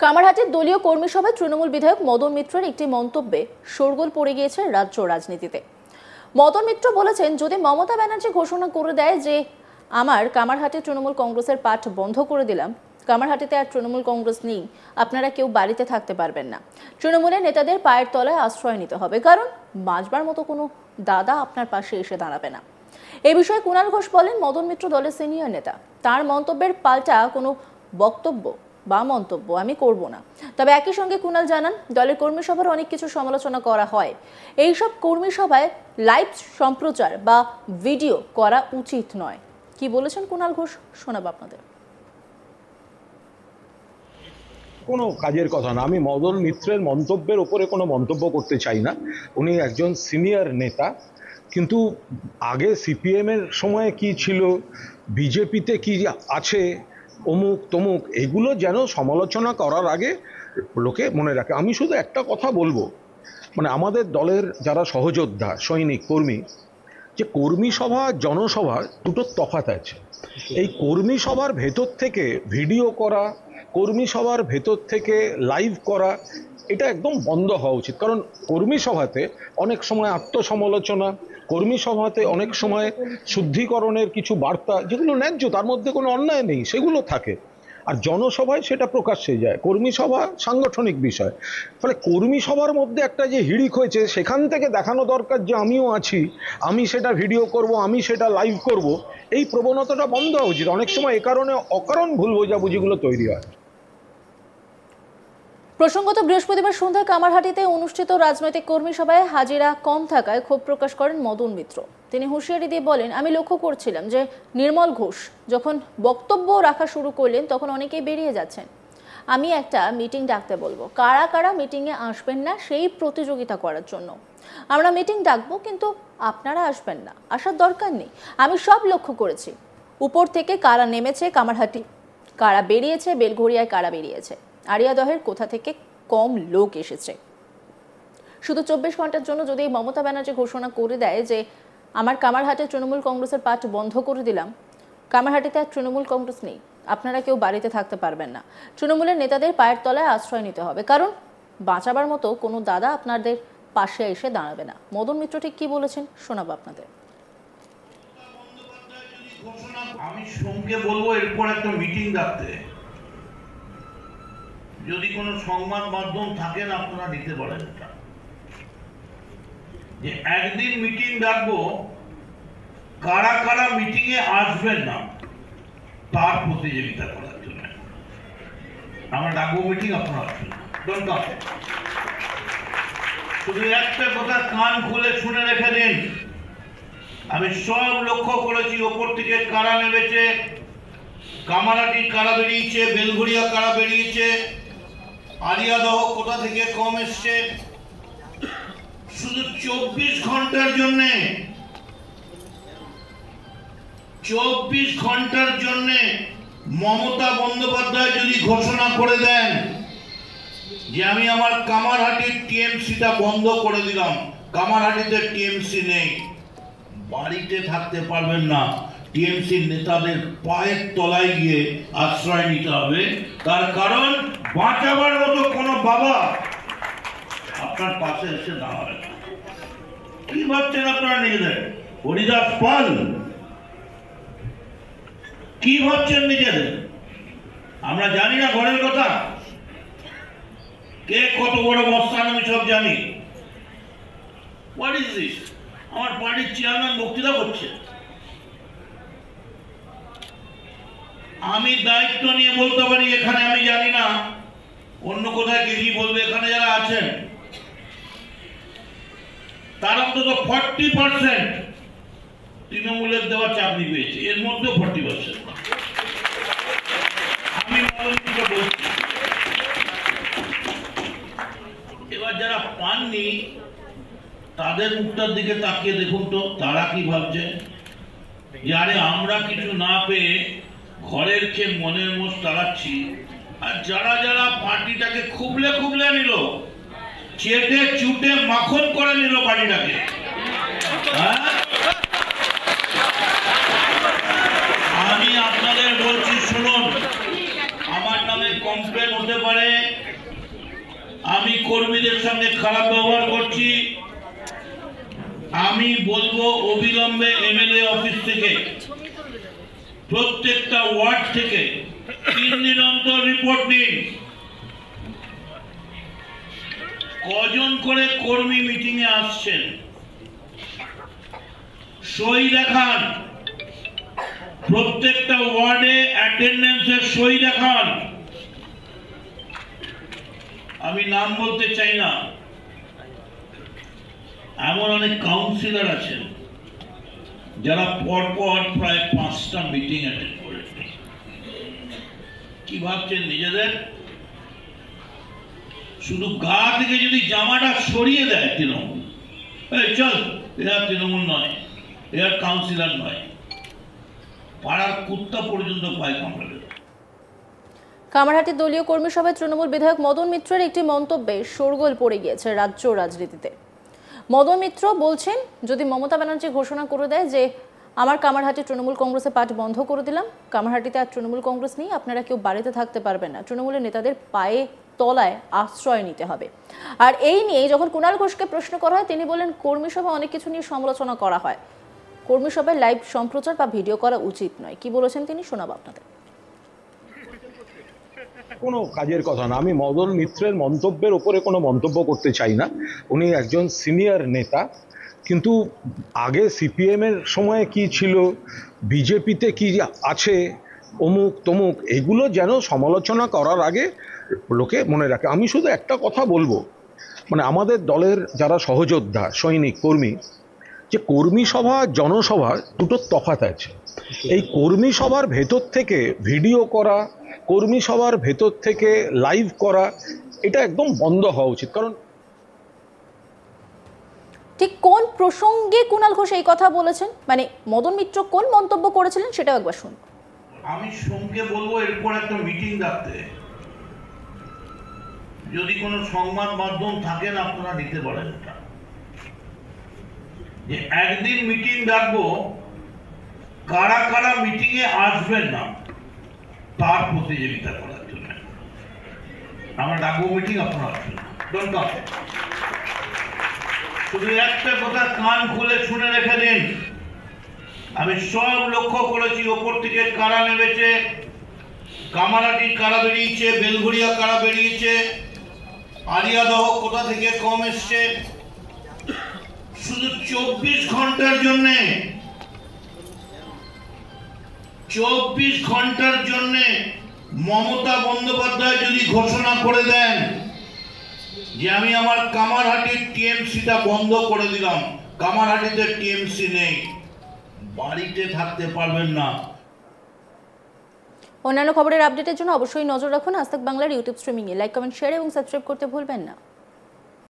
কামারহাটির দলীয় কর্মী সভায় তৃণমূল বিধায়ক মদন মিত্রের একটি মন্তব্যে শোরগোল পড়ে গিয়েছে রাজ্য রাজনীতিতে। মদন মিত্র বলেছেন, যদি মমতা ব্যানার্জি ঘোষণা করে দেয় যে আমার কামারহাটি তৃণমূল কংগ্রেসের পাঠ বন্ধ করে দিলাম, কামারহাটিতে আর তৃণমূল কংগ্রেস নেই, আপনারা কেউ বাড়িতে থাকতে পারবেন না, তৃণমূলের নেতাদের পায়ের তলায় আশ্রয় নিতে হবে, কারণ বাঁচবার মতো কোনো দাদা আপনার পাশে এসে দাঁড়াবে না। এই বিষয়ে কুণাল ঘোষ বলেন, মদন মিত্র দলের সিনিয়র নেতা, তার মন্তব্যের পাল্টা কোনো বক্তব্য বা মন্তব্য আমি করব না। তবে একই সঙ্গে কুণাল জানান, দলের কর্মী সভার অনেক কিছু সমালোচনা করা হয়, এইসব কর্মী সভায় লাইভ সম্প্রচার বা ভিডিও করা উচিত নয়। কি বলেছেন কুণাল ঘোষ শোনাবো আপনাদের। কোনো কাজের কথা না, আমি মদন মিত্রের মন্তব্যের উপরে কোনো মন্তব্য করতে চাই না। উনি একজন সিনিয়র নেতা, কিন্তু আগে সিপিএম এর সময় কি ছিল, বিজেপিতে কি আছে, অমুক তমুক, এগুলো যেন সমালোচনা করার আগে লোকে মনে রাখে। আমি শুধু একটা কথা বলবো, মানে আমাদের দলের যারা সহযোদ্ধা সৈনিক কর্মী, যে কর্মী সভা জনসভা দুটোর তফাৎ আছে। এই কর্মী সভার ভেতর থেকে ভিডিও করা, কর্মী সভার ভেতর থেকে লাইভ করা, এটা একদম বন্ধ হওয়া উচিত। কারণ কর্মী সভাতে অনেক সময় আত্মসমালোচনা, কর্মী সভাতে অনেক সময় শুদ্ধিকরণের কিছু বার্তা, যেগুলো ন্যায্য, তার মধ্যে কোনো অন্যায় নেই, সেগুলো থাকে। আর জনসভায় সেটা প্রকাশ্যে যায়। কর্মী সভা সাংগঠনিক বিষয়, ফলে কর্মী সভার মধ্যে একটা যে হিড়িক হয়েছে, সেখান থেকে দেখানো দরকার যে আমিও আছি, আমি সেটা ভিডিও করব, আমি সেটা লাইভ করব, এই প্রবণতাটা বন্ধ হওয়া উচিত। অনেক সময় এ কারণে অকারণ ভুল বোঝাবুঝিগুলো তৈরি হয়। প্রসঙ্গত, বৃহস্পতিবার সন্ধ্যায় কামারহাটিতে অনুষ্ঠিত রাজনৈতিক কর্মী সভায় হাজিরা কম থাকায় ক্ষোভ প্রকাশ করেন মদন মিত্র। তিনি হুঁশিয়ারি দিয়ে বলেন, আমি লক্ষ্য করছিলাম যে নির্মল ঘোষ যখন বক্তব্য রাখা শুরু করলেন তখন অনেকেই বেরিয়ে যাচ্ছেন। আমি একটা মিটিং ডাকতে বলবো, কারা কারা মিটিংয়ে আসবেন না সেই প্রতিযোগিতা করার জন্য আমরা মিটিং ডাকবো, কিন্তু আপনারা আসবেন না, আসার দরকার নেই। আমি সব লক্ষ্য করেছি, উপর থেকে কারা নেমেছে কামারহাটি, কারা বেরিয়েছে বেলঘড়িয়ায়, কারা বেরিয়েছে আড়িয়াদহের, কোথা থেকে কম লোক এসেছে। শুধু 24 ঘন্টার জন্য যদি মমতা ব্যানার্জি ঘোষণা করে দেয় যে আমার কামারহাটে তৃণমূল কংগ্রেসের পাঠ বন্ধ করে দিলাম, কামারহাটিতে আর তৃণমূল কংগ্রেস নেই, আপনারা কেউ বাড়িতে থাকতে পারবেন না, তৃণমূলের নেতাদের পায়ের তলায় আশ্রয় নিতে হবে, কারণ বাঁচাবার মতো কোনো দাদা আপনাদের পাশে এসে দাঁড়াবে না। মদন মিত্র ঠিক কি বলেছেন শোনাবো আপনাদের। আমি সঙ্গে বলবো এরপর একটা মিটিং ডাকতে, যদি কোনো সংবাদ মাধ্যম থাকেন আপনারা নিতে পারেন, যে একদিন মিটিং ডাকবো, কারা কারা মিটিং এ আসবেন না তার প্রতিযোগিতা করার জন্য আমরা ডাকবো মিটিং, আপনারা আসবেন না, দরকার। শুধু একটা কথা কান খুলে শুনে রেখে দিন, আমি সব লক্ষ্য করেছি, ওপর থেকে কারা নেমেছে, কামারহাটি কারা বেরিয়েছে, বেলঘড়িয়া কারা বেরিয়েছে, আড়িয়াদহ কোথা থেকে কম এসছে। শুধু 24 ঘন্টার জন্য, 24 ঘন্টার জন্য মমতা বন্দ্যোপাধ্যায় যদি ঘোষণা করে দেন যে আমি আমার কামারহাটির টিএমসিটা বন্ধ করে দিলাম, কামারহাটিতে টিএমসি নেই, বাড়িতে থাকতে পারবেন না, টিএমসির নেতাদের পায়ের তলায় গিয়ে আশ্রয় নিতে হবে, তার কারণ বাঁচাবার মতো কোনো বাবা আপনার পাশে এসে দাঁড়াবে না। কি ভাবছেন আপনারা নিজেদের? হরিদাস পাল কি ভাবছেন নিজেদের? আমরা জানি না ঘরের কথা, কে কত বড় মস্তান আমি সব জানি। What is this? আমার পার্টির চেয়ারম্যান বক্তৃতা করছে, আমি দায়িত্ব নিয়ে বলতে পারি এখানে আমি জানি না, অন্য কোথায় কি বলবে। এখানে যারা আছেন তার অন্তত 40% তৃণমূলের দেওয়া চাকরি পেয়েছে, এর মধ্যে 40%। আমি বলছি, এবার যারা পাননি তাদের মুখটার দিকে তাকিয়ে দেখুন তো, তারা কি ভাবছে যে আরে আমরা কিছু না পেয়ে ঘরের খেয়ে মনের মোষ তাড়াচ্ছি। আর যারা যারা পার্টিটাকে খুবলে খুবলে নিল, চেটে চুটে মাখন করে নিল পার্টিটাকে, আমি আপনাদের বলছি শুনুন, আমার নামে কমপ্লেন হতে পারে আমি কর্মীদের সঙ্গে খারাপ ব্যবহার করছি, আমি বলবো অবিলম্বে এমএলএ অফিস থেকে প্রত্যেকটা ওয়ার্ড থেকে 3 দিন অন্তর রিপোর্ট নিন, কজন করে কর্মী মিটিং এ আসছেন, সই দেখান, প্রত্যেকটা ওয়ার্ডে অ্যাটেন্ডেন্সের সই দেখান। আমি নাম বলতে চাই না, এমন অনেক কাউন্সিলর আছেন যারা পরপর প্রায় 5টা মিটিং অ্যাটেন্ড করে। কি ভাবছেন নিজেদের? শুধু গা থেকে যদি জামাটা সরিয়ে দেয় তৃণমূল, এই চল এরা তৃণমূল নয়, এরা কাউন্সিলর নয়, পাড়ার কুত্তা পর্যন্ত পায় কামড়াবে। কামারহাটি দলীয় কর্মী সভায় তৃণমূল বিধায়ক মদন মিত্রের একটি মন্তব্যে শোরগোল পড়ে গিয়েছে রাজ্য রাজনীতিতে। মদন মিত্র বলছেন, যদি মমতা ব্যানার্জি ঘোষণা করে দেয় যে আমার কামারহাটি তৃণমূল কংগ্রেসের পার্টি বন্ধ করে দিলাম, কামারহাটিতে আর তৃণমূল কংগ্রেস নেই, আপনারা কেউ বাড়িতে থাকতে পারবেন না, তৃণমূলের নেতাদের পায়ে তলায় আশ্রয় নিতে হবে। আর এই নিয়ে যখন কুণাল ঘোষকে প্রশ্ন করা হয়, তিনি বলেন কর্মী সভা অনেক কিছু নিয়ে সমালোচনা করা হয়, কর্মী সভায় লাইভ সম্প্রচার বা ভিডিও করা উচিত নয়। কি বলেছেন তিনি, শোনাবো আপনাদের। কোনো কাজের কথা না, আমি মদন মিত্রের মন্তব্যের উপরে কোনো মন্তব্য করতে চাই না। উনি একজন সিনিয়র নেতা, কিন্তু আগে সিপিএম এর সময়ে কি ছিল, বিজেপিতে কি আছে, অমুক তমুক, এগুলো যেন সমালোচনা করার আগে লোকে মনে রাখে। আমি শুধু একটা কথা বলবো, মানে আমাদের দলের যারা সহযোদ্ধা সৈনিক কর্মী, যে কর্মী সভা জনসভা দুটো তফাৎ আছে। এই কর্মী সভার ভেতর থেকে ভিডিও করা, কর্মী সভার ভেতর থেকে লাইভ করা, এটা একদম বন্ধ হওয়া উচিত। কারণ ঠিক কোন প্রসঙ্গে কুণাল ঘোষ এই কথা বলেছেন, মানে মদন মিত্র কোন মন্তব্য করেছিলেন, সেটাও একবার শুনুন। আমি সোমকে বলবো এরপর একটা মিটিং ডাকতে, যদি কোনো সংবাদ মাধ্যম থাকেন আপনারা নিতে পারেন, যে একদিন মিটিং ডাকবো, কারা কারা মিটিং এ আসবেন না তার প্রতিযোগিতা করার জন্য আমরা ডাকবো মিটিং, আপনারা আসবেন না। শুধু একটা কথা কান খুলে শুনে রেখে দিন, আমি সব লক্ষ্য করেছি ওপর থেকে কারা নেমেছে, কামারহাটি কারা বেরিয়েছে, বেলঘড়িয়া কারা বেরিয়েছে, আলিয়াদহ কোথা থেকে কম এসছে। শুধু 24 ঘন্টার জন্য মমতা বন্দ্যোপাধ্যায় যদি ঘোষণা করে দেন যে আমি আমার কামারহাটির টিএমসিটা বন্ধ করে দিলাম, কামারহাটিতে টিএমসি নেই, বাড়িতে থাকতে পারবেন না। অন্যান্য খবরের আপডেটের জন্য অবশ্যই নজর রাখুন আজ তাক বাংলার ইউটিউব স্ট্রিমিংয়ে। লাইক, কমেন্ট, শেয়ার এবং সাবস্ক্রাইব করতে ভুলবেন না।